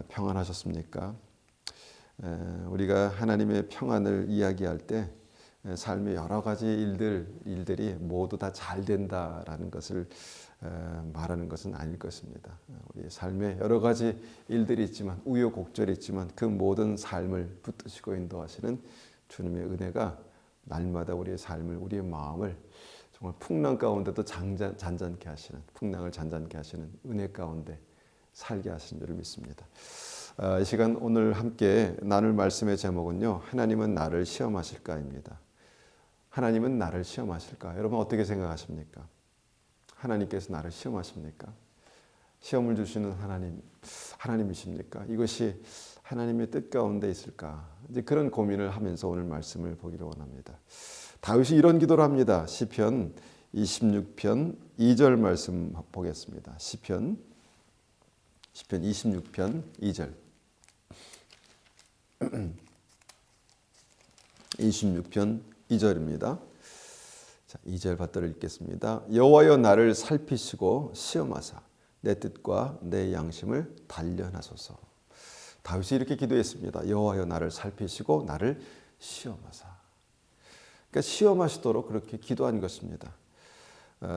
평안하셨습니까? 우리가 하나님의 평안을 이야기할 때 삶의 여러 가지 일들이 모두 다 잘 된다라는 것을 말하는 것은 아닐 것입니다. 우리 삶에 여러 가지 일들이 있지만 우여곡절이 있지만 그 모든 삶을 붙드시고 인도하시는 주님의 은혜가 날마다 우리의 삶을, 우리의 마음을 정말 풍랑 가운데도 잔잔케 하시는, 풍랑을 잔잔케 하시는 은혜 가운데 살게 하신 줄을 믿습니다. 이 시간 오늘 함께 나눌 말씀의 제목은요, 하나님은 나를 시험하실까입니다. 하나님은 나를 시험하실까? 여러분 어떻게 생각하십니까? 하나님께서 나를 시험하십니까? 시험을 주시는 하나님이십니까? 이것이 하나님의 뜻 가운데 있을까? 이제 그런 고민을 하면서 오늘 말씀을 보기를 원합니다. 다윗이 이런 기도를 합니다. 시편 26편 2절 말씀 보겠습니다. 시편 26편 2절 26편 2절입니다. 자, 2절 받들어 읽겠습니다. 여호와여 나를 살피시고 시험하사 내 뜻과 내 양심을 단련하소서. 다윗이 이렇게 기도했습니다. 여호와여 나를 살피시고 나를 시험하사. 그러니까 시험하시도록 그렇게 기도한 것입니다.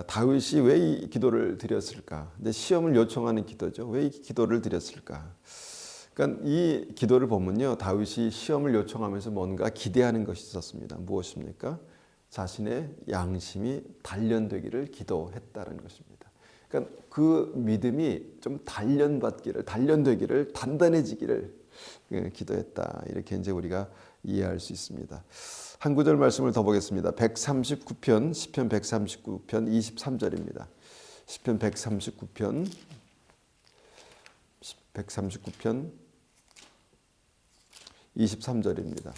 다윗이 왜 이 기도를 드렸을까? 근데 시험을 요청하는 기도죠. 왜 이 기도를 드렸을까? 그러니까 이 기도를 보면요, 다윗이 시험을 요청하면서 뭔가 기대하는 것이 있었습니다. 무엇입니까? 자신의 양심이 단련되기를 기도했다는 것입니다. 그러니까 그 믿음이 좀 단련되기를, 단단해지기를 기도했다. 이렇게 이제 우리가 이해할 수 있습니다. 한 구절 말씀을 더 보겠습니다. 139편, 시편 139편 23절입니다. 시편 139편 23절입니다.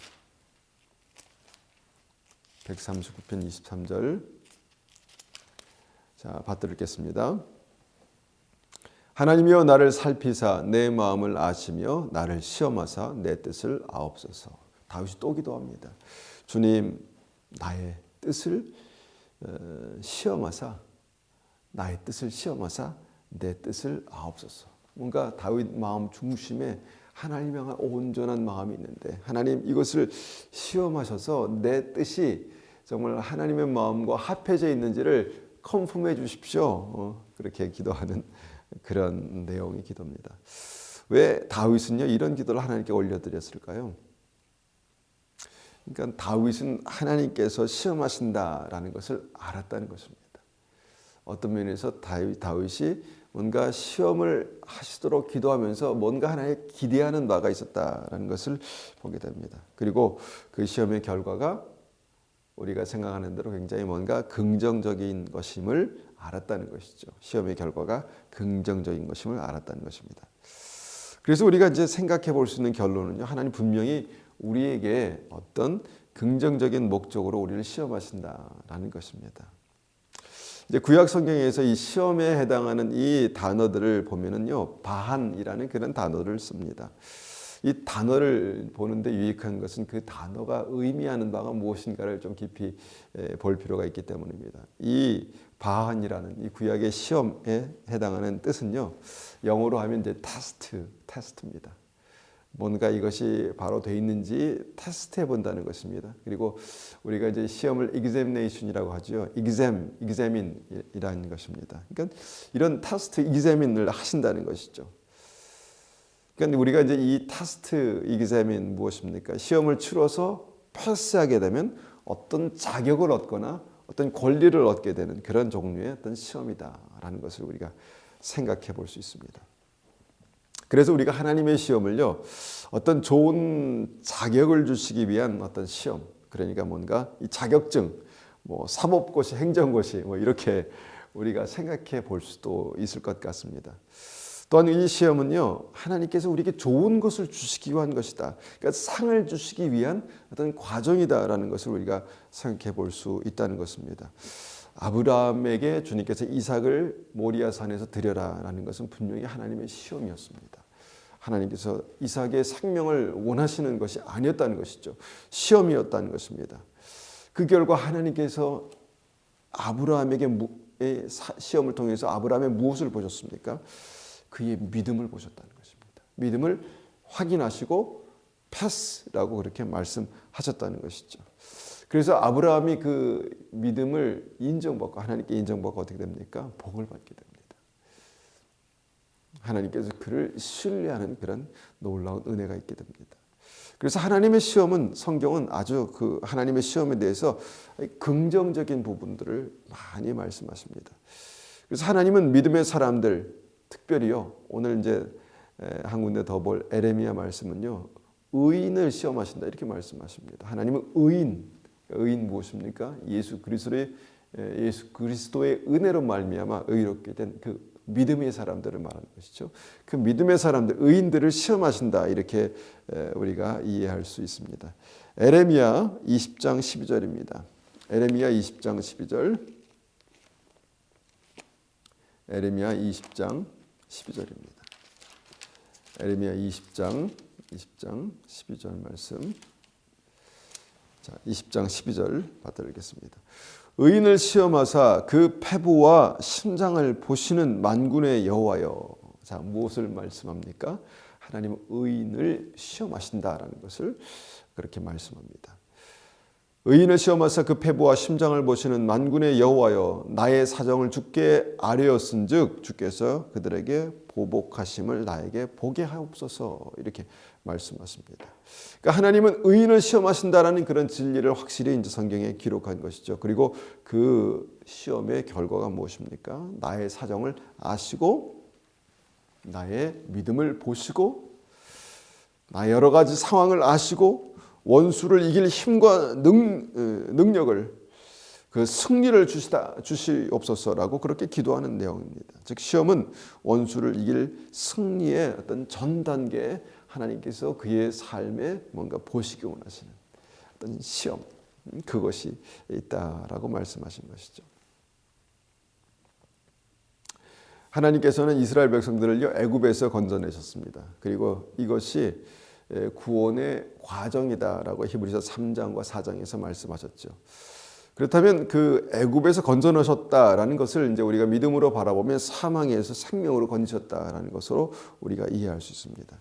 139편 23절. 자, 받들겠습니다. 하나님이여 나를 살피사 내 마음을 아시며 나를 시험하사 내 뜻을 아옵소서. 다윗이 또 기도합니다. 주님, 나의 뜻을 시험하사 나의 뜻을 시험하사 내 뜻을 아옵소서. 뭔가 다윗 마음 중심에 하나님 향한 온전한 마음이 있는데, 하나님 이것을 시험하셔서 내 뜻이 정말 하나님의 마음과 합해져 있는지를 컨펌해 주십시오. 그렇게 기도하는 그런 내용의 기도입니다. 왜 다윗은요 이런 기도를 하나님께 올려드렸을까요? 그러니까 다윗은 하나님께서 시험하신다라는 것을 알았다는 것입니다. 어떤 면에서 다윗이 뭔가 시험을 하시도록 기도하면서 뭔가 하나에 기대하는 바가 있었다라는 것을 보게 됩니다. 그리고 그 시험의 결과가 우리가 생각하는 대로 굉장히 뭔가 긍정적인 것임을 알았다는 것이죠. 시험의 결과가 긍정적인 것임을 알았다는 것입니다. 그래서 우리가 이제 생각해 볼 수 있는 결론은요, 하나님 분명히 우리에게 어떤 긍정적인 목적으로 우리를 시험하신다라는 것입니다. 이제 구약 성경에서 이 시험에 해당하는 이 단어들을 보면은요, 바한이라는 그런 단어를 씁니다. 이 단어를 보는데 유익한 것은 그 단어가 의미하는 바가 무엇인가를 좀 깊이 볼 필요가 있기 때문입니다. 이 바한이라는 이 구약의 시험에 해당하는 뜻은요, 영어로 하면 이제 테스트입니다. 뭔가 이것이 바로 돼 있는지 테스트해 본다는 것입니다. 그리고 우리가 이제 시험을 examination이라고 하죠. examine이라는 것입니다. 그러니까 이런 테스트, examine을 하신다는 것이죠. 그러니까 우리가 이제 이 테스트, examine 무엇입니까? 시험을 치러서 패스하게 되면 어떤 자격을 얻거나 어떤 권리를 얻게 되는 그런 종류의 어떤 시험이다라는 것을 우리가 생각해 볼 수 있습니다. 그래서 우리가 하나님의 시험을요, 어떤 좋은 자격을 주시기 위한 어떤 시험, 그러니까 뭔가 이 자격증, 뭐 사법고시, 행정고시, 뭐 이렇게 우리가 생각해 볼 수도 있을 것 같습니다. 또한 이 시험은요, 하나님께서 우리에게 좋은 것을 주시기 위한 것이다. 그러니까 상을 주시기 위한 어떤 과정이다라는 것을 우리가 생각해 볼 수 있다는 것입니다. 아브라함에게 주님께서 이삭을 모리아 산에서 드려라라는 것은 분명히 하나님의 시험이었습니다. 하나님께서 이삭의 생명을 원하시는 것이 아니었다는 것이죠. 시험이었다는 것입니다. 그 결과 하나님께서 아브라함에게 시험을 통해서 아브라함의 무엇을 보셨습니까? 그의 믿음을 보셨다는 것입니다. 믿음을 확인하시고 패스라고 그렇게 말씀하셨다는 것이죠. 그래서 아브라함이 그 믿음을 인정받고 하나님께 인정받고 어떻게 됩니까? 복을 받게 됩니다. 하나님께서 그를 신뢰하는 그런 놀라운 은혜가 있게 됩니다. 그래서 하나님의 시험은 성경은 아주 그 하나님의 시험에 대해서 긍정적인 부분들을 많이 말씀하십니다. 그래서 하나님은 믿음의 사람들 특별히요 오늘 이제 한 군데 더 볼 에레미야 말씀은요 의인을 시험하신다 이렇게 말씀하십니다. 하나님은 의인 무엇입니까? 예수 그리스도의 은혜로 말미암아 의롭게 된 그 믿음의 사람들을 말하는 것이죠. 그 믿음의 사람들, 의인들을 시험하신다 이렇게 우리가 이해할 수 있습니다. 에레미야 20장 12절입니다. 에레미야 20장 12절. 에레미야 20장 12절입니다. 에레미야 20장 12절 말씀. 자, 20장 12절 받들겠습니다. 의인을 시험하사 그 패부와 심장을 보시는 만군의 여호와여. 자, 무엇을 말씀합니까? 하나님은 의인을 시험하신다라는 것을 그렇게 말씀합니다. 의인을 시험하사 그 패부와 심장을 보시는 만군의 여호와여, 나의 사정을 주께 아뢰었은즉 주께서 그들에게 보복하심을 나에게 보게 하옵소서 이렇게 말씀하십니다. 그러니까 하나님은 의인을 시험하신다라는 그런 진리를 확실히 이제 성경에 기록한 것이죠. 그리고 그 시험의 결과가 무엇입니까? 나의 사정을 아시고 나의 믿음을 보시고 나의 여러 가지 상황을 아시고 원수를 이길 힘과 능력을 그 승리를 주시옵소서라고 그렇게 기도하는 내용입니다. 즉 시험은 원수를 이길 승리의 어떤 전 단계에 하나님께서 그의 삶에 뭔가 보시기 원하시는 어떤 시험 그것이 있다라고 말씀하신 것이죠. 하나님께서는 이스라엘 백성들을요 애굽에서 건져내셨습니다. 그리고 이것이 구원의 과정이다라고 히브리서 3장과 4장에서 말씀하셨죠. 그렇다면 그 애굽에서 건져내셨다라는 것을 이제 우리가 믿음으로 바라보면 사망에서 생명으로 건지셨다라는 것으로 우리가 이해할 수 있습니다.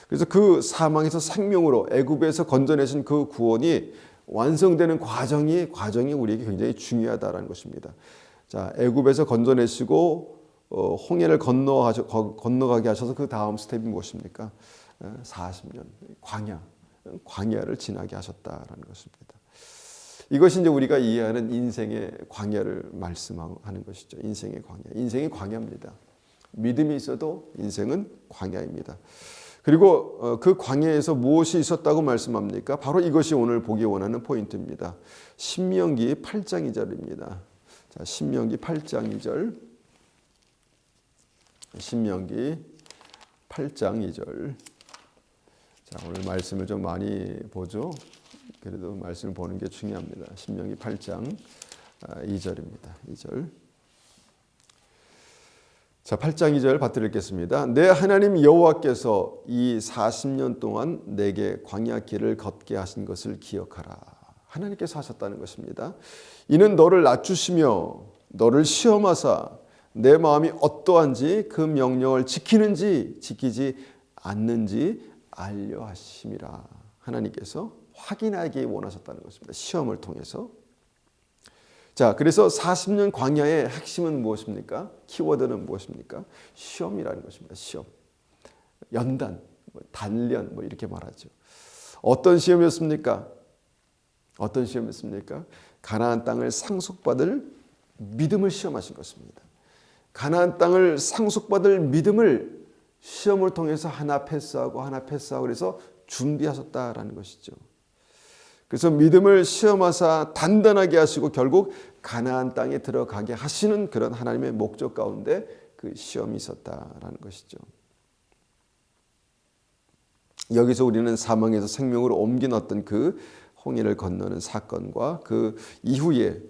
그래서 그 사망에서 생명으로 애굽에서 건져내신 그 구원이 완성되는 과정이 우리에게 굉장히 중요하다라는 것입니다. 자, 애굽에서 건져내시고 홍해를 건너가게 하셔서 그 다음 스텝이 무엇입니까? 40년 광야를 지나게 하셨다라는 것입니다. 이것이 이제 우리가 이해하는 인생의 광야를 말씀하는 것이죠. 인생의 광야입니다. 믿음이 있어도 인생은 광야입니다. 그리고 그 광야에서 무엇이 있었다고 말씀합니까? 바로 이것이 오늘 보기 원하는 포인트입니다. 신명기 8장 2절입니다. 자, 신명기 8장 2절. 신명기 8장 2절. 자, 오늘 말씀을 좀 많이 보죠. 그래도 말씀을 보는 게 중요합니다. 신명기 8장 2절입니다. 2절. 자, 8장 2절 받들겠습니다. 내 하나님 여호와께서 이 40년 동안 내게 광야 길을 걷게 하신 것을 기억하라. 하나님께서 하셨다는 것입니다. 이는 너를 낮추시며 너를 시험하사 내 마음이 어떠한지 그 명령을 지키는지 지키지 않는지 알려 하심이라. 하나님께서 확인하기 원하셨다는 것입니다. 시험을 통해서. 자, 그래서 40년 광야의 핵심은 무엇입니까? 키워드는 무엇입니까? 시험이라는 것입니다. 시험. 연단, 단련 이렇게 말하죠. 어떤 시험이었습니까? 가나안 땅을 상속받을 믿음을 시험하신 것입니다. 가나안 땅을 상속받을 믿음을 시험을 통해서 하나 패스하고 그래서 준비하셨다라는 것이죠. 그래서 믿음을 시험하사 단단하게 하시고 결국 가나안 땅에 들어가게 하시는 그런 하나님의 목적 가운데 그 시험이 있었다라는 것이죠. 여기서 우리는 사망에서 생명으로 옮긴 어떤 그 홍해를 건너는 사건과 그 이후에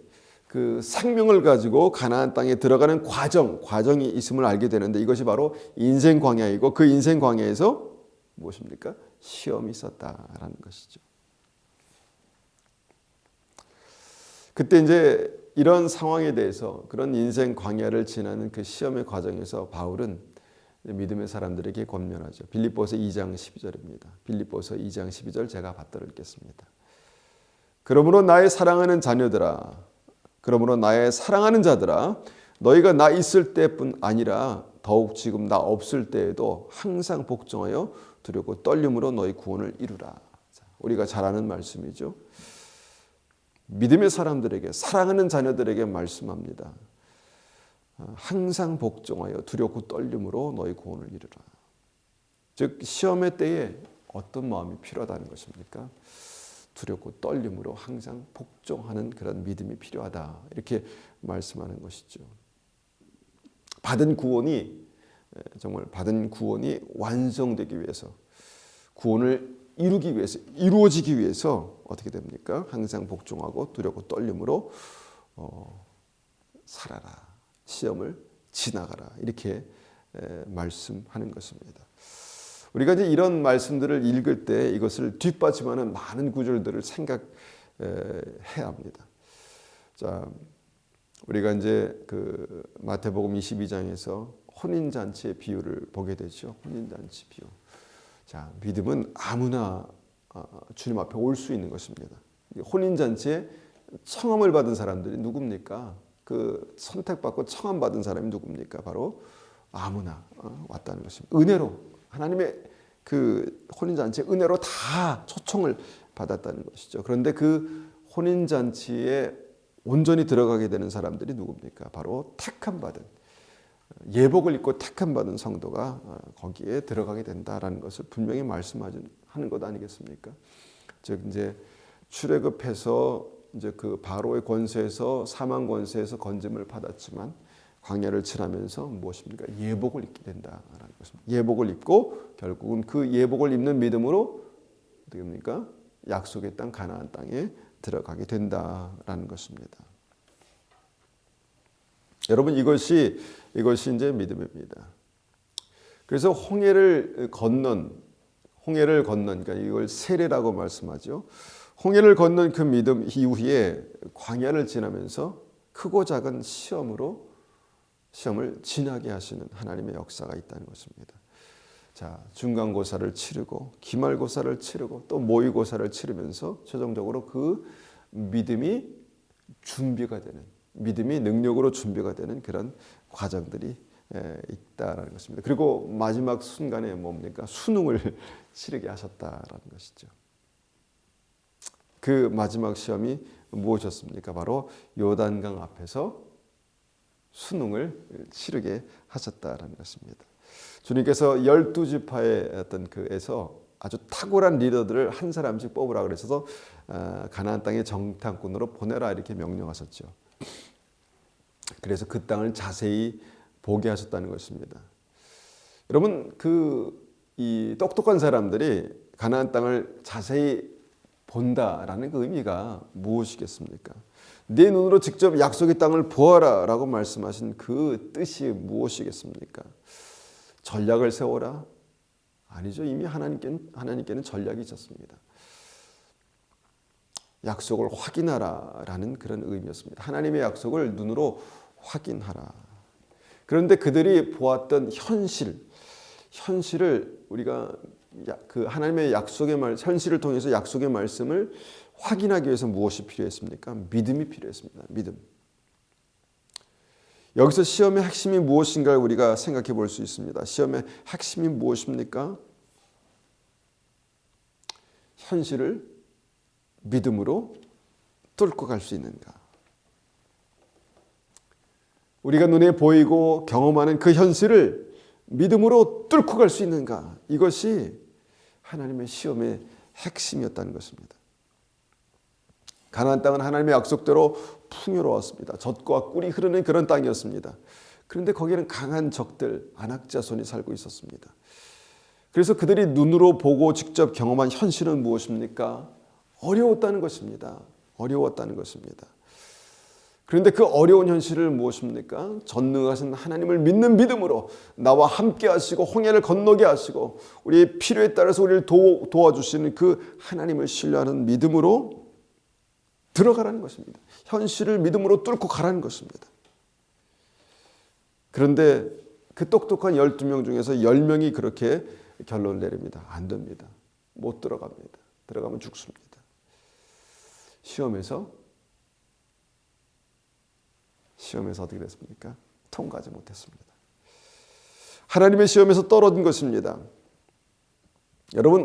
그 생명을 가지고 가나안 땅에 들어가는 과정이 있음을 알게 되는데 이것이 바로 인생 광야이고 그 인생 광야에서 무엇입니까? 시험이 있었다라는 것이죠. 그때 이제 이런 상황에 대해서 그런 인생 광야를 지나는 그 시험의 과정에서 바울은 믿음의 사람들에게 권면하죠. 빌립보서 2장 12절입니다. 빌립보서 2장 12절 제가 받들어 읽겠습니다. 그러므로 나의 사랑하는 자녀들아, 그러므로 나의 사랑하는 자들아, 너희가 나 있을 때뿐 아니라 더욱 지금 나 없을 때에도 항상 복종하여 두렵고 떨림으로 너희 구원을 이루라. 우리가 잘 아는 말씀이죠. 믿음의 사람들에게, 사랑하는 자녀들에게 말씀합니다. 항상 복종하여 두렵고 떨림으로 너희 구원을 이루라. 즉 시험의 때에 어떤 마음이 필요하다는 것입니까? 두렵고 떨림으로 항상 복종하는 그런 믿음이 필요하다. 이렇게 말씀하는 것이죠. 정말 받은 구원이 완성되기 위해서, 구원을 이루기 위해서, 이루어지기 위해서 어떻게 됩니까? 항상 복종하고 두렵고 떨림으로 살아라. 시험을 지나가라. 이렇게 말씀하는 것입니다. 우리가 이제 이런 말씀들을 읽을 때 이것을 뒷받침하는 많은 구절들을 생각해야 합니다. 자, 우리가 이제 그 마태복음 22장에서 혼인잔치의 비유를 보게 되죠. 혼인잔치 비유. 자, 믿음은 아무나 주님 앞에 올 수 있는 것입니다. 혼인잔치에 청함을 받은 사람들이 누굽니까? 그 선택받고 청함받은 사람이 누굽니까? 바로 아무나 왔다는 것입니다. 은혜로, 하나님의 그 혼인잔치의 은혜로 다 초청을 받았다는 것이죠. 그런데 그 혼인잔치에 온전히 들어가게 되는 사람들이 누굽니까? 바로 택함받은, 예복을 입고 택함받은 성도가 거기에 들어가게 된다라는 것을 분명히 말씀하는 것 아니겠습니까? 즉 이제 출애굽해서 이제 그 바로의 권세에서, 사망 권세에서 건짐을 받았지만 광야를 지나면서 무엇입니까? 예복을 입게 된다라는 것입니다. 예복을 입고 결국은 그 예복을 입는 믿음으로 어떻게 됩니까? 약속의 땅 가나안 땅에 들어가게 된다라는 것입니다. 여러분, 이것이 이제 믿음입니다. 그래서 홍해를 건넌, 그러니까 이걸 세례라고 말씀하죠. 홍해를 건넌 그 믿음 이후에 광야를 지나면서 크고 작은 시험을 지나게 하시는 하나님의 역사가 있다는 것입니다. 자, 중간고사를 치르고 기말고사를 치르고 또 모의고사를 치르면서 최종적으로 그 믿음이 준비가 되는, 믿음이 능력으로 준비가 되는 그런 과정들이 있다라는 것입니다. 그리고 마지막 순간에 뭡니까? 수능을 치르게 하셨다라는 것이죠. 그 마지막 시험이 무엇이었습니까? 바로 요단강 앞에서 수능을 치르게 하셨다라는 것입니다. 주님께서 12지파의 어떤 그에서 아주 탁월한 리더들을 한 사람씩 뽑으라 그래서 가나안 땅의 정탐꾼으로 보내라 이렇게 명령하셨죠. 그래서 그 땅을 자세히 보게 하셨다는 것입니다. 여러분, 이 똑똑한 사람들이 가나안 땅을 자세히 본다라는 그 의미가 무엇이겠습니까? 내 눈으로 직접 약속의 땅을 보아라 라고 말씀하신 그 뜻이 무엇이겠습니까? 전략을 세워라? 아니죠. 이미 하나님께는 전략이 있었습니다. 약속을 확인하라 라는 그런 의미였습니다. 하나님의 약속을 눈으로 확인하라. 그런데 그들이 보았던 현실을 우리가 그 하나님의 약속의 현실을 통해서 약속의 말씀을 확인하기 위해서 무엇이 필요했습니까? 믿음이 필요했습니다. 믿음. 여기서 시험의 핵심이 무엇인가를 우리가 생각해 볼 수 있습니다. 시험의 핵심이 무엇입니까? 현실을 믿음으로 뚫고 갈 수 있는가? 우리가 눈에 보이고 경험하는 그 현실을 믿음으로 뚫고 갈 수 있는가? 이것이 하나님의 시험의 핵심이었다는 것입니다. 가나안 땅은 하나님의 약속대로 풍요로웠습니다. 젖과 꿀이 흐르는 그런 땅이었습니다. 그런데 거기에는 강한 적들, 안악자손이 살고 있었습니다. 그래서 그들이 눈으로 보고 직접 경험한 현실은 무엇입니까? 어려웠다는 것입니다. 어려웠다는 것입니다. 그런데 그 어려운 현실을 무엇입니까? 전능하신 하나님을 믿는 믿음으로 나와 함께 하시고 홍해를 건너게 하시고 우리의 필요에 따라서 우리를 도와주시는 그 하나님을 신뢰하는 믿음으로 들어가라는 것입니다. 현실을 믿음으로 뚫고 가라는 것입니다. 그런데 그 똑똑한 12명 중에서 10명이 그렇게 결론을 내립니다. 안 됩니다. 못 들어갑니다. 들어가면 죽습니다. 시험에서 어떻게 됐습니까? 통과하지 못했습니다. 하나님의 시험에서 떨어진 것입니다. 여러분,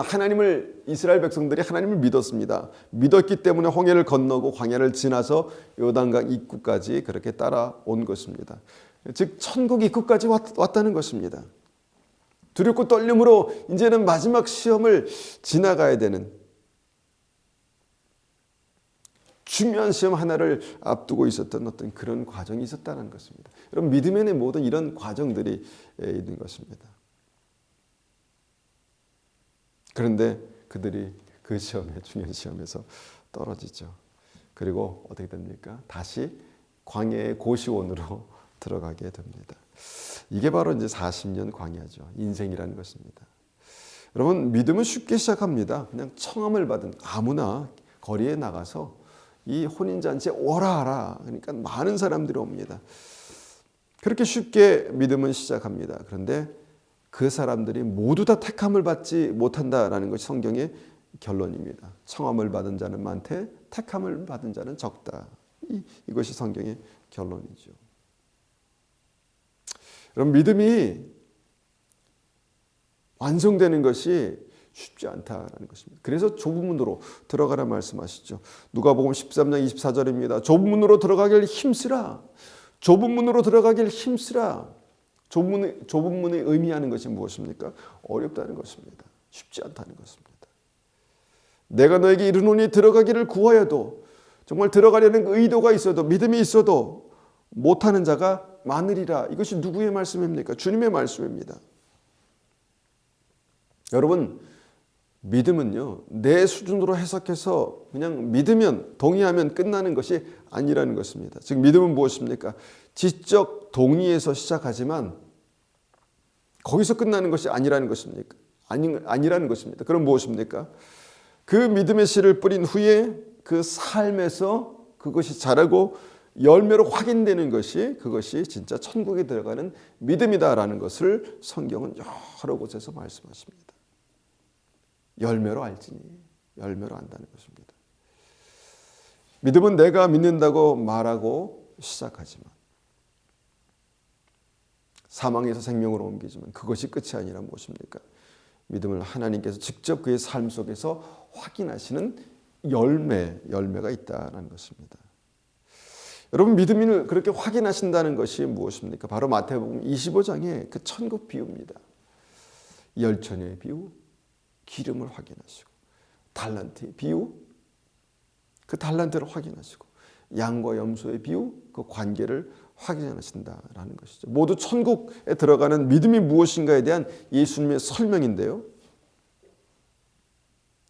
이스라엘 백성들이 하나님을 믿었습니다. 믿었기 때문에 홍해를 건너고 광야를 지나서 요단강 입구까지 그렇게 따라온 것입니다. 즉 천국 입구까지 왔다는 것입니다. 두렵고 떨림으로 이제는 마지막 시험을 지나가야 되는 중요한 시험 하나를 앞두고 있었던 어떤 그런 과정이 있었다는 것입니다. 여러분, 믿음의 모든 이런 과정들이 있는 것입니다. 그런데 그들이 그 중요한 시험에서 떨어지죠. 그리고 어떻게 됩니까? 다시 광야의 고시원으로 들어가게 됩니다. 이게 바로 이제 40년 광야죠. 인생이라는 것입니다. 여러분, 믿음은 쉽게 시작합니다. 그냥 청함을 받은 아무나 거리에 나가서 이 혼인잔치에 오라 하라. 그러니까 많은 사람들이 옵니다. 그렇게 쉽게 믿음은 시작합니다. 그런데 그 사람들이 모두 다 택함을 받지 못한다라는 것이 성경의 결론입니다. 청함을 받은 자는 많되 택함을 받은 자는 적다. 이것이 성경의 결론이죠. 여러분, 믿음이 완성되는 것이 쉽지 않다라는 것입니다. 그래서 좁은 문으로 들어가라 말씀하시죠. 누가복음 13장 24절입니다. 좁은 문으로 들어가길 힘쓰라. 좁은 문으로 들어가길 힘쓰라. 좁은 문의 의미하는 것이 무엇입니까? 어렵다는 것입니다. 쉽지 않다는 것입니다. 내가 너에게 이르노니 들어가기를 구하여도 정말 들어가려는 의도가 있어도 믿음이 있어도 못하는 자가 많으리라. 이것이 누구의 말씀입니까? 주님의 말씀입니다. 여러분, 믿음은요, 내 수준으로 해석해서 그냥 믿으면, 동의하면 끝나는 것이 아니라는 것입니다. 즉, 믿음은 무엇입니까? 지적 동의에서 시작하지만 거기서 끝나는 것이 아니라는 것입니까? 아니라는 것입니다. 그럼 무엇입니까? 그 믿음의 씨를 뿌린 후에 그 삶에서 그것이 자라고 열매로 확인되는 것이, 그것이 진짜 천국에 들어가는 믿음이다라는 것을 성경은 여러 곳에서 말씀하십니다. 열매로 알지니, 열매로 안다는 것입니다. 믿음은 내가 믿는다고 말하고 시작하지만, 사망에서 생명으로 옮기지만 그것이 끝이 아니라 무엇입니까? 믿음을 하나님께서 직접 그의 삶 속에서 확인하시는 열매가 있다는 것입니다. 여러분, 믿음을 그렇게 확인하신다는 것이 무엇입니까? 바로 마태복음 25장의 그 천국 비유입니다. 열처녀의 비유, 기름을 확인하시고, 달란트의 비유, 그 달란트를 확인하시고, 양과 염소의 비유, 그 관계를 확인하신다라는 것이죠. 모두 천국에 들어가는 믿음이 무엇인가에 대한 예수님의 설명인데요.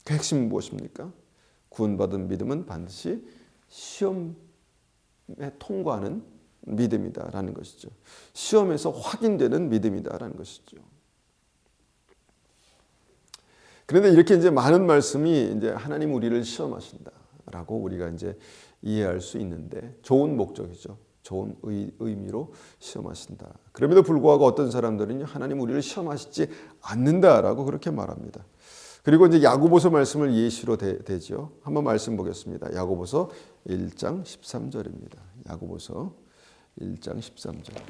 그 핵심은 무엇입니까? 구원받은 믿음은 반드시 시험에 통과하는 믿음이다라는 것이죠. 시험에서 확인되는 믿음이다라는 것이죠. 그런데 이렇게 이제 많은 말씀이 이제 하나님 우리를 시험하신다라고 우리가 이제 이해할 수 있는데, 좋은 목적이죠. 좋은 의미로 시험하신다. 그럼에도 불구하고 어떤 사람들은 하나님 우리를 시험하시지 않는다라고 그렇게 말합니다. 그리고 이제 야고보서 말씀을 예시로 대죠. 한번 말씀 보겠습니다. 야고보서 1장 13절입니다. 야고보서 1장 13절.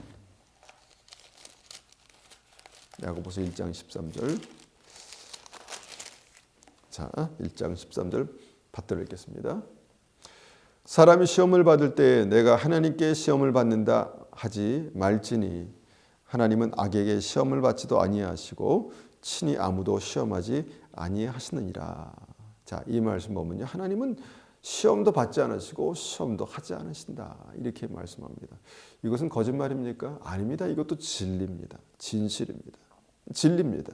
야고보서 1장 13절. 자, 1장 13절 받들어 읽겠습니다. 사람이 시험을 받을 때 내가 하나님께 시험을 받는다 하지 말지니 하나님은 악에게 시험을 받지도 아니하시고 친히 아무도 시험하지 아니하시느니라. 자, 이 말씀 보면요, 하나님은 시험도 받지 않으시고 시험도 하지 않으신다, 이렇게 말씀합니다. 이것은 거짓말입니까? 아닙니다. 이것도 진리입니다. 진실입니다. 진리입니다.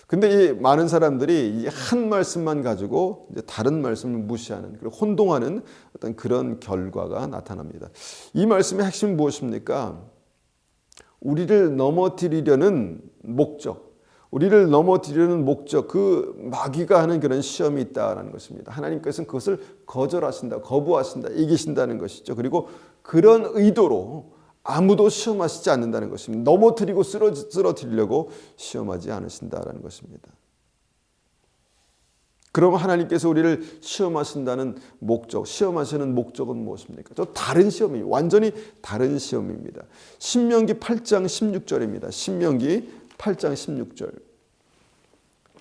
근데 이 많은 사람들이 이 한 말씀만 가지고 이제 다른 말씀을 무시하는, 그리고 혼동하는 어떤 그런 결과가 나타납니다. 이 말씀의 핵심은 무엇입니까? 우리를 넘어뜨리려는 목적, 우리를 넘어뜨리려는 목적, 그 마귀가 하는 그런 시험이 있다는 것입니다. 하나님께서는 그것을 거절하신다, 거부하신다, 이기신다는 것이죠. 그리고 그런 의도로 아무도 시험하시지 않는다는 것입니다. 넘어뜨리고 쓰러뜨리려고 시험하지 않으신다라는 것입니다. 그럼 하나님께서 우리를 시험하신다는 목적, 시험하시는 목적은 무엇입니까? 또 다른 시험이 완전히 다른 시험입니다. 신명기 8장 16절입니다. 신명기 8장 16절.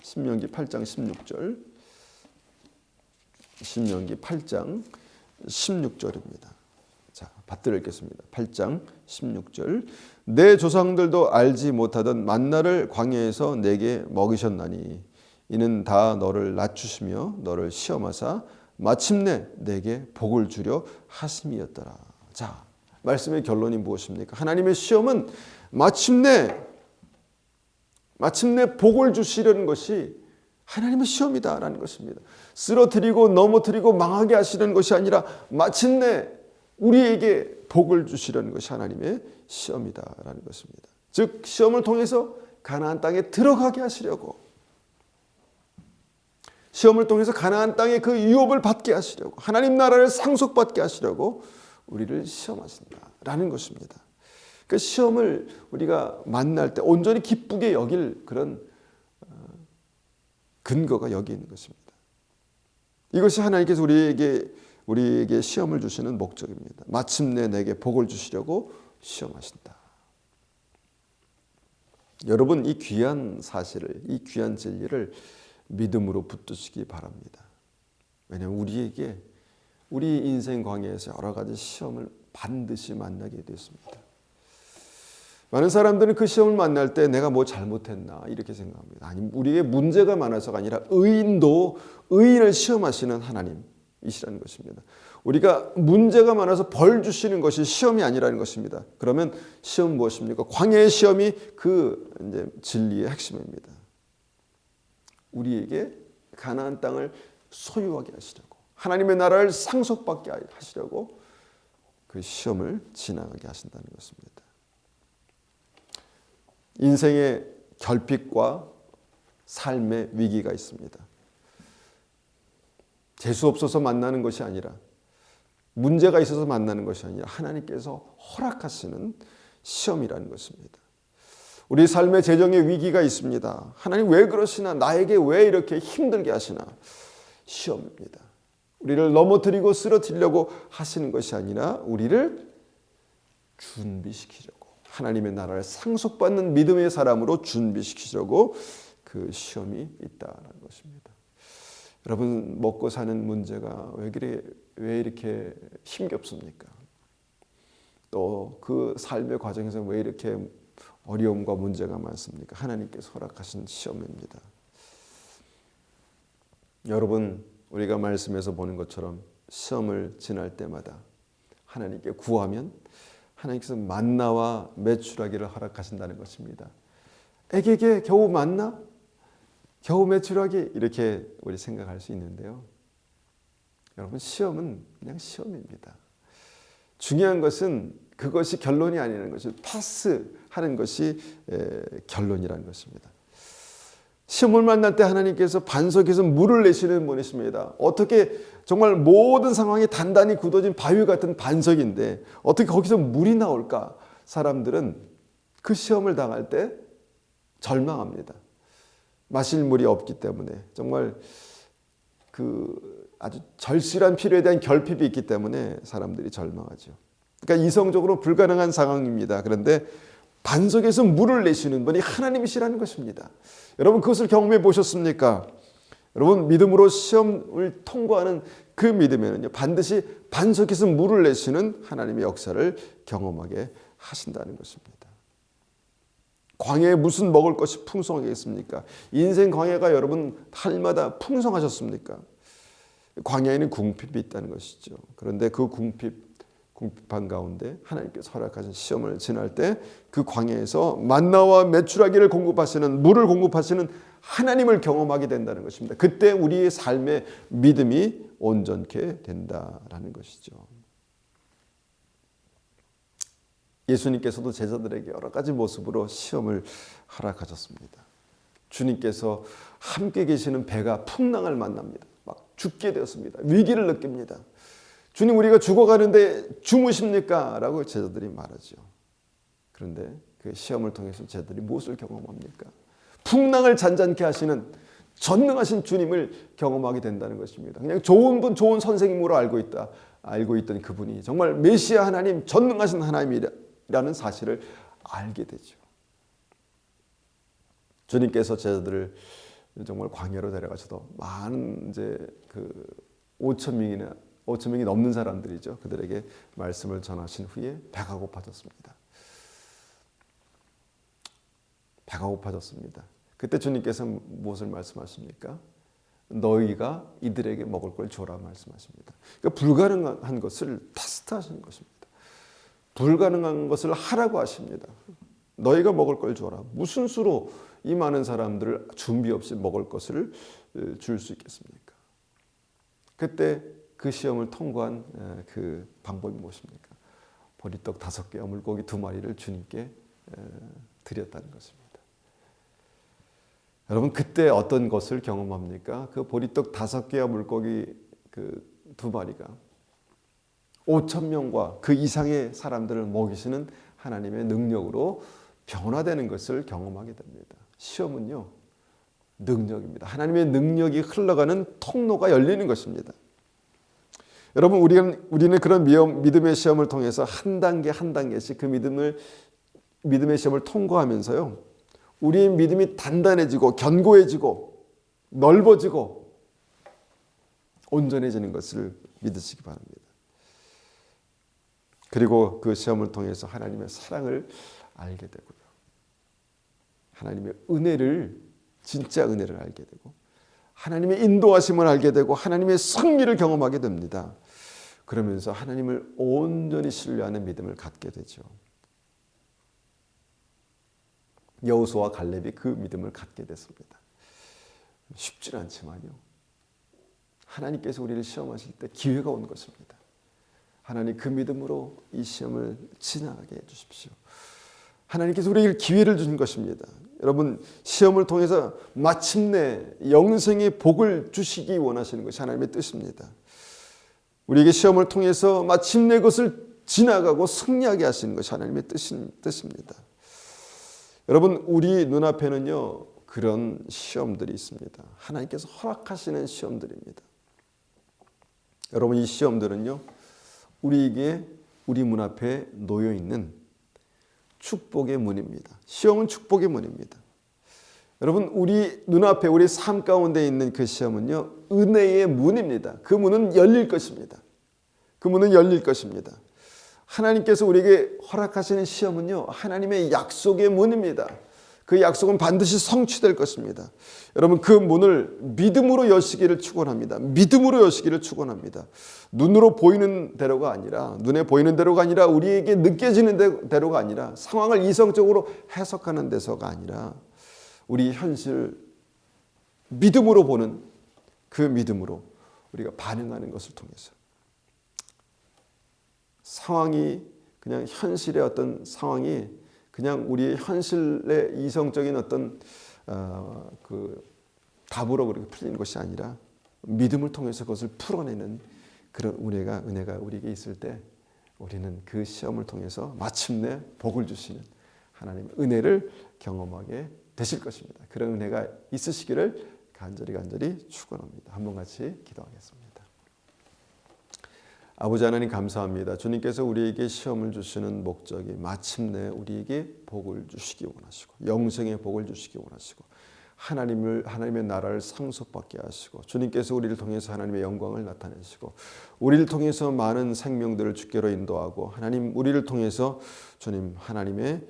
신명기 8장 16절. 신명기 8장 16절입니다. 자, 받들어 읽겠습니다. 8장 16절. 내 조상들도 알지 못하던 만나를 광야에서 내게 먹이셨나니 이는 다 너를 낮추시며 너를 시험하사 마침내 내게 복을 주려 하심이었더라. 자, 말씀의 결론이 무엇입니까? 하나님의 시험은 마침내 복을 주시려는 것이 하나님의 시험이다라는 것입니다. 쓰러뜨리고 넘어뜨리고 망하게 하시는 것이 아니라 마침내 우리에게 복을 주시려는 것이 하나님의 시험이다라는 것입니다. 즉 시험을 통해서 가나안 땅에 들어가게 하시려고, 시험을 통해서 가나안 땅의 그 유업을 받게 하시려고, 하나님 나라를 상속받게 하시려고 우리를 시험하신다라는 것입니다. 그 시험을 우리가 만날 때 온전히 기쁘게 여길 그런 근거가 여기 있는 것입니다. 이것이 하나님께서 우리에게 시험을 주시는 목적입니다. 마침내 내게 복을 주시려고 시험하신다. 여러분, 이 귀한 사실을, 이 귀한 진리를 믿음으로 붙드시기 바랍니다. 왜냐하면 우리 인생 광야에서 여러 가지 시험을 반드시 만나게 되었습니다. 많은 사람들은 그 시험을 만날 때 내가 뭐 잘못했나 이렇게 생각합니다. 아니, 우리의 문제가 많아서가 아니라 의인을 시험하시는 하나님이시라는 것입니다. 우리가 문제가 많아서 벌 주시는 것이 시험이 아니라는 것입니다. 그러면 시험 무엇입니까? 광야의 시험이 그 이제 진리의 핵심입니다. 우리에게 가나안 땅을 소유하게 하시려고, 하나님의 나라를 상속받게 하시려고 그 시험을 지나가게 하신다는 것입니다. 인생의 결핍과 삶의 위기가 있습니다. 재수 없어서 만나는 것이 아니라, 문제가 있어서 만나는 것이 아니라 하나님께서 허락하시는 시험이라는 것입니다. 우리 삶의 재정의 위기가 있습니다. 하나님 왜 그러시나? 나에게 왜 이렇게 힘들게 하시나? 시험입니다. 우리를 넘어뜨리고 쓰러뜨리려고 하시는 것이 아니라 우리를 준비시키려고, 하나님의 나라를 상속받는 믿음의 사람으로 준비시키려고 그 시험이 있다는 것입니다. 여러분, 먹고 사는 문제가 왜 이렇게 힘겹습니까? 또 그 삶의 과정에서 왜 이렇게 어려움과 문제가 많습니까? 하나님께서 허락하신 시험입니다. 여러분, 우리가 말씀에서 보는 것처럼 시험을 지날 때마다 하나님께 구하면 하나님께서 만나와 메추라기를 허락하신다는 것입니다. 애게게 겨우 만나? 겨우 메추라기? 이렇게 우리 생각할 수 있는데요. 여러분, 시험은 그냥 시험입니다. 중요한 것은 그것이 결론이 아니라는 것이, 패스하는 것이 결론이라는 것입니다. 시험을 만날 때 하나님께서 반석에서 물을 내시는 분이십니다. 어떻게 정말 모든 상황이 단단히 굳어진 바위 같은 반석인데 어떻게 거기서 물이 나올까? 사람들은 그 시험을 당할 때 절망합니다. 마실 물이 없기 때문에, 정말 그 아주 절실한 필요에 대한 결핍이 있기 때문에 사람들이 절망하죠. 그러니까 이성적으로 불가능한 상황입니다. 그런데 반석에서 물을 내시는 분이 하나님이시라는 것입니다. 여러분, 그것을 경험해 보셨습니까? 여러분, 믿음으로 시험을 통과하는 그 믿음에는요, 반드시 반석에서 물을 내시는 하나님의 역사를 경험하게 하신다는 것입니다. 광야에 무슨 먹을 것이 풍성하겠습니까? 인생 광야가 여러분 할마다 풍성하셨습니까? 광야에는 궁핍이 있다는 것이죠. 그런데 그 궁핍한 가운데 하나님께서 허락하신 시험을 지날 때 그 광야에서 만나와 메추라기를 공급하시는, 물을 공급하시는 하나님을 경험하게 된다는 것입니다. 그때 우리의 삶의 믿음이 온전케 된다라는 것이죠. 예수님께서도 제자들에게 여러 가지 모습으로 시험을 허락하셨습니다. 주님께서 함께 계시는 배가 풍랑을 만납니다. 막 죽게 되었습니다. 위기를 느낍니다. 주님, 우리가 죽어가는데 주무십니까? 라고 제자들이 말하죠. 그런데 그 시험을 통해서 저들이 무엇을 경험합니까? 풍랑을 잔잔케 하시는 전능하신 주님을 경험하게 된다는 것입니다. 그냥 좋은 분, 좋은 선생님으로 알고 있던 그분이 정말 메시아 하나님, 전능하신 하나님이라는 사실을 알게 되죠. 주님께서 제자들을 정말 광야로 데려가셔도 많은 이제 그 5천 명이 넘는 사람들이죠. 그들에게 말씀을 전하신 후에 배가 고파졌습니다. 배가 고파졌습니다. 그때 주님께서 무엇을 말씀하십니까? 너희가 이들에게 먹을 걸 줘라 말씀하십니다. 그러니까 불가능한 것을 테스트하시는 것입니다. 불가능한 것을 하라고 하십니다. 너희가 먹을 걸 줘라. 무슨 수로 이 많은 사람들을 준비 없이 먹을 것을 줄 수 있겠습니까? 그때 그 시험을 통과한 그 방법이 무엇입니까? 보리떡 5개와 물고기 2마리를 주님께 드렸다는 것입니다. 여러분 그때 어떤 것을 경험합니까? 그 보리떡 5개와 물고기 그 2마리가 5천 명과 그 이상의 사람들을 먹이시는 하나님의 능력으로 변화되는 것을 경험하게 됩니다. 시험은요, 능력입니다. 하나님의 능력이 흘러가는 통로가 열리는 것입니다. 여러분 우리는 그런 믿음의 시험을 통해서 한 단계 한 단계씩 그 믿음의 시험을 통과하면서요, 우리의 믿음이 단단해지고 견고해지고 넓어지고 온전해지는 것을 믿으시기 바랍니다. 그리고 그 시험을 통해서 하나님의 사랑을 알게 되고요, 하나님의 은혜를, 진짜 은혜를 알게 되고 하나님의 인도하심을 알게 되고 하나님의 승리를 경험하게 됩니다. 그러면서 하나님을 온전히 신뢰하는 믿음을 갖게 되죠. 여호수아와 갈렙이 그 믿음을 갖게 됐습니다. 쉽지 않지만요, 하나님께서 우리를 시험하실 때 기회가 온 것입니다. 하나님 그 믿음으로 이 시험을 지나가게 해주십시오. 하나님께서 우리에게 기회를 주신 것입니다. 여러분 시험을 통해서 마침내 영생의 복을 주시기 원하시는 것이 하나님의 뜻입니다. 우리에게 시험을 통해서 마침내 그것을 지나가고 승리하게 하시는 것이 하나님의 뜻입니다. 여러분 우리 눈앞에는요 그런 시험들이 있습니다. 하나님께서 허락하시는 시험들입니다. 여러분 이 시험들은요 우리에게 우리 문 앞에 놓여 있는 축복의 문입니다. 시험은 축복의 문입니다. 여러분 우리 눈앞에 우리 삶 가운데 있는 그 시험은요 은혜의 문입니다. 그 문은 열릴 것입니다. 그 문은 열릴 것입니다. 하나님께서 우리에게 허락하시는 시험은요 하나님의 약속의 문입니다. 그 약속은 반드시 성취될 것입니다. 여러분 그 문을 믿음으로 여시기를 축원합니다. 믿음으로 여시기를 축원합니다. 눈으로 보이는 대로가 아니라, 눈에 보이는 대로가 아니라, 우리에게 느껴지는 대로가 아니라, 상황을 이성적으로 해석하는 데서가 아니라 우리 현실 믿음으로 보는 그 믿음으로 우리가 반응하는 것을 통해서 상황이 그냥 현실의 어떤 상황이 그냥 우리의 현실의 이성적인 어떤 그 답으로 그렇게 풀리는 것이 아니라 믿음을 통해서 그것을 풀어내는 그런 은혜가 우리에게 있을 때 우리는 그 시험을 통해서 마침내 복을 주시는 하나님의 은혜를 경험하게 되실 것입니다. 그런 은혜가 있으시기를 간절히 축원합니다. 한번 같이 기도하겠습니다. 아버지 하나님 감사합니다. 주님께서 우리에게 시험을 주시는 목적이 마침내 우리에게 복을 주시기 원하시고 영생의 복을 주시기 원하시고 하나님의 나라를 상속받게 하시고 주님께서 우리를 통해서 하나님의 영광을 나타내시고 우리를 통해서 많은 생명들을 주께로 인도하고 하나님 우리를 통해서 주님 하나님의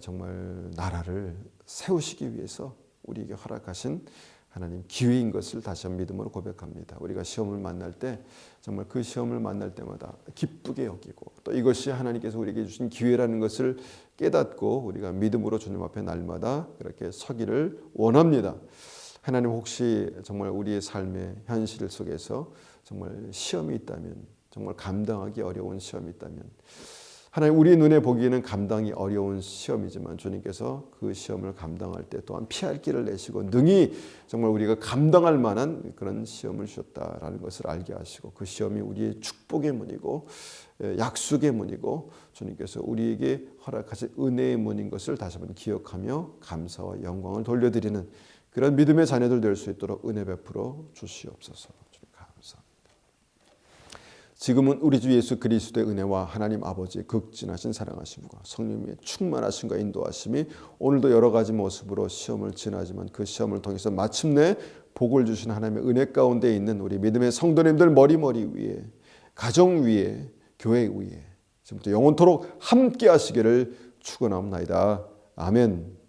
정말 나라를 세우시기 위해서 우리에게 허락하신 하나님 기회인 것을 다시 한번 믿음으로 고백합니다. 우리가 시험을 만날 때 정말 그 시험을 만날 때마다 기쁘게 여기고 또 이것이 하나님께서 우리에게 주신 기회라는 것을 깨닫고 우리가 믿음으로 주님 앞에 날마다 그렇게 서기를 원합니다. 하나님 혹시 정말 우리의 삶의 현실 속에서 정말 시험이 있다면 정말 감당하기 어려운 시험이 있다면 하나님, 우리 눈에 보기에는 감당이 어려운 시험이지만 주님께서 그 시험을 감당할 때 또한 피할 길을 내시고 능히 정말 우리가 감당할 만한 그런 시험을 주셨다라는 것을 알게 하시고, 그 시험이 우리의 축복의 문이고 약속의 문이고 주님께서 우리에게 허락하신 은혜의 문인 것을 다시 한번 기억하며 감사와 영광을 돌려드리는 그런 믿음의 자녀들 될 수 있도록 은혜 베풀어 주시옵소서. 주님 감사합니다. 지금은 우리 주 예수 그리스도의 은혜와 하나님 아버지의 극진하신 사랑하심과 성령님의 충만하심과 인도하심이 오늘도 여러 가지 모습으로 시험을 지나지만 그 시험을 통해서 마침내 복을 주신 하나님의 은혜 가운데 있는 우리 믿음의 성도님들 머리머리 위에, 가정 위에, 교회 위에 지금부터 영원토록 함께 하시기를 축원하옵나이다. 아멘.